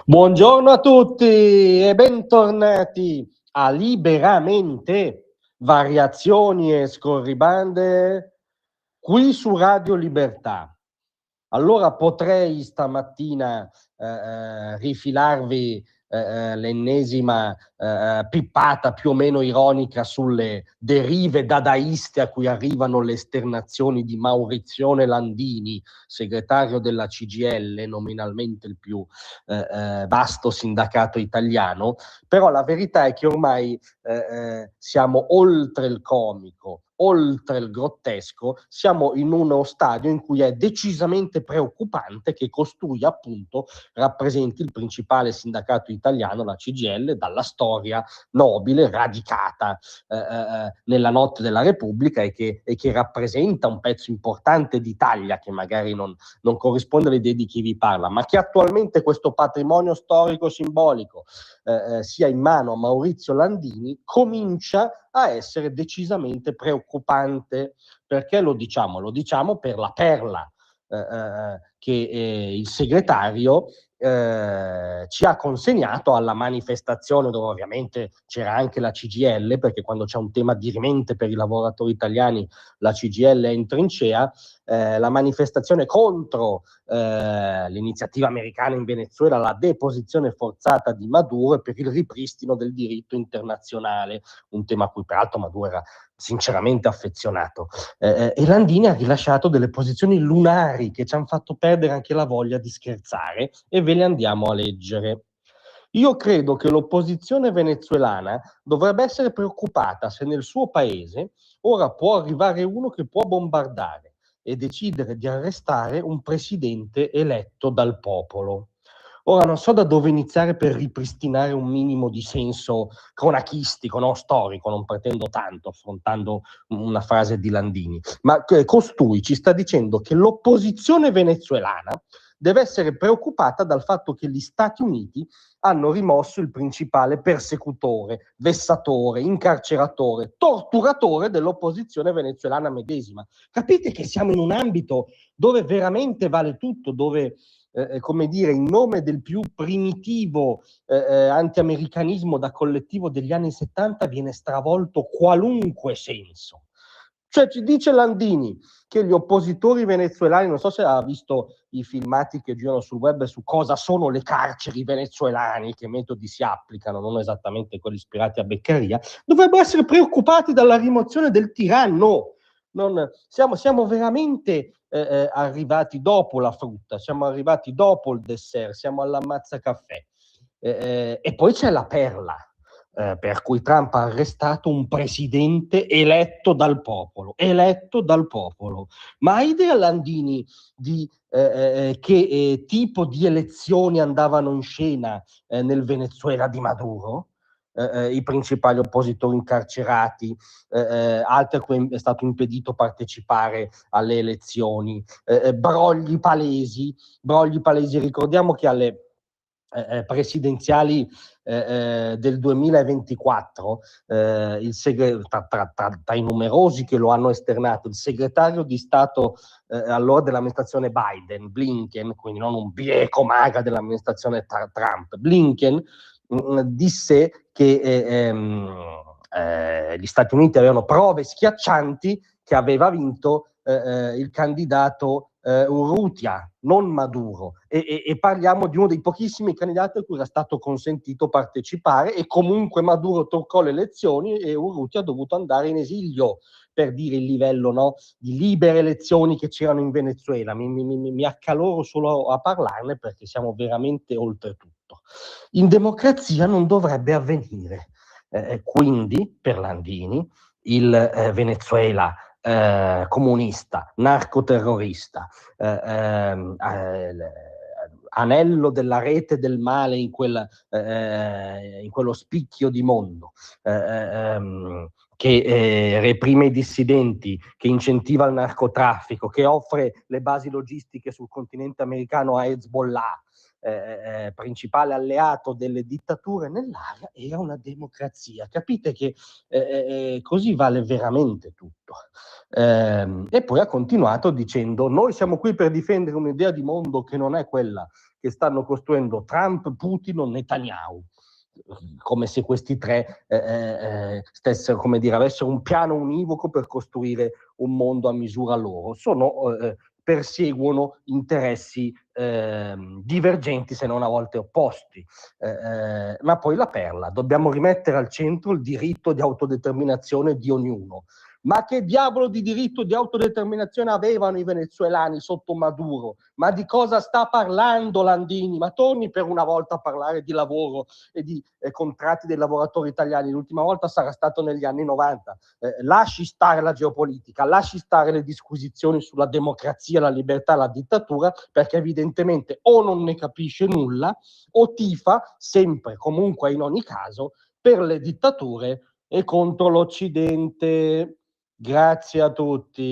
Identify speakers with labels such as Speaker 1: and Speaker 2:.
Speaker 1: Buongiorno a tutti e bentornati a Liberamente, variazioni e scorribande qui su Radio Libertà. Allora potrei stamattina rifilarvi l'ennesima pippata più o meno ironica sulle derive dadaiste a cui arrivano le esternazioni di Maurizione Landini, segretario della CGIL, nominalmente il più vasto sindacato italiano, però la verità è che ormai siamo oltre il comico, oltre il grottesco, siamo in uno stadio in cui è decisamente preoccupante che costui appunto rappresenti il principale sindacato italiano, la CGIL, dalla storia nobile, radicata nella notte della Repubblica e che rappresenta un pezzo importante d'Italia che magari non corrisponde alle idee di chi vi parla, ma che attualmente questo patrimonio storico simbolico sia in mano a Maurizio Landini, comincia a essere decisamente preoccupante. Perché lo diciamo? Lo diciamo per la perla che il segretario ci ha consegnato alla manifestazione, dove ovviamente c'era anche la CGIL, perché quando c'è un tema dirimente per i lavoratori italiani la CGIL è in trincea. La manifestazione contro l'iniziativa americana in Venezuela, la deposizione forzata di Maduro e per il ripristino del diritto internazionale, un tema a cui peraltro Maduro era sinceramente affezionato. E Landini ha rilasciato delle posizioni lunari che ci hanno fatto perdere anche la voglia di scherzare e ve le andiamo a leggere. Io credo che l'opposizione venezuelana dovrebbe essere preoccupata se nel suo paese ora può arrivare uno che può bombardare e decidere di arrestare un presidente eletto dal popolo. Ora non so da dove iniziare per ripristinare un minimo di senso cronachistico, no? Storico, non pretendo tanto affrontando una frase di Landini, ma costui ci sta dicendo che l'opposizione venezuelana deve essere preoccupata dal fatto che gli Stati Uniti hanno rimosso il principale persecutore, vessatore, incarceratore, torturatore dell'opposizione venezuelana medesima. Capite che siamo in un ambito dove veramente vale tutto, dove come dire, in nome del più primitivo anti-americanismo da collettivo degli anni 70 viene stravolto qualunque senso. Cioè ci dice Landini che gli oppositori venezuelani, non so se ha visto i filmati che girano sul web su cosa sono le carceri venezuelane, che metodi si applicano, non esattamente quelli ispirati a Beccaria, dovrebbero essere preoccupati dalla rimozione del tiranno. Siamo veramente arrivati dopo la frutta, siamo arrivati dopo il dessert, siamo all'ammazzacaffè. E poi c'è la perla, per cui Trump ha arrestato un presidente eletto dal popolo. Ma ha idea Landini di che tipo di elezioni andavano in scena nel Venezuela di Maduro? I principali oppositori incarcerati, altri a cui è stato impedito partecipare alle elezioni, brogli palesi. Ricordiamo che alle presidenziali del 2024, tra i numerosi che lo hanno esternato, il segretario di Stato allora dell'amministrazione Biden, Blinken, quindi non un bieco maga dell'amministrazione Trump, Blinken disse che gli Stati Uniti avevano prove schiaccianti che aveva vinto il candidato Urrutia, non Maduro, e parliamo di uno dei pochissimi candidati a cui era stato consentito partecipare, e comunque Maduro toccò le elezioni e Urrutia ha dovuto andare in esilio, per dire il livello, no, di libere elezioni che c'erano in Venezuela. Mi accaloro solo a parlarne perché siamo veramente oltre tutto. In democrazia non dovrebbe avvenire. Quindi, per Landini, il Venezuela comunista, narcoterrorista, anello della rete del male in quello spicchio di mondo, che reprime i dissidenti, che incentiva il narcotraffico, che offre le basi logistiche sul continente americano a Hezbollah, principale alleato delle dittature nell'area, era una democrazia. Capite che così vale veramente tutto. E poi ha continuato dicendo: noi siamo qui per difendere un'idea di mondo che non è quella che stanno costruendo Trump, Putin o Netanyahu, come se questi tre stessero, come dire, avessero un piano univoco per costruire un mondo a misura loro. Perseguono interessi divergenti, se non a volte opposti. Ma poi la perla: dobbiamo rimettere al centro il diritto di autodeterminazione di ognuno. Ma che diavolo di diritto di autodeterminazione avevano i venezuelani sotto Maduro? Ma di cosa sta parlando Landini? Ma torni per una volta a parlare di lavoro e di contratti dei lavoratori italiani. L'ultima volta sarà stato negli anni 90. Lasci stare la geopolitica, lasci stare le disquisizioni sulla democrazia, la libertà, la dittatura, perché evidentemente o non ne capisce nulla o tifa sempre, comunque, in ogni caso, per le dittature e contro l'Occidente. Grazie a tutti.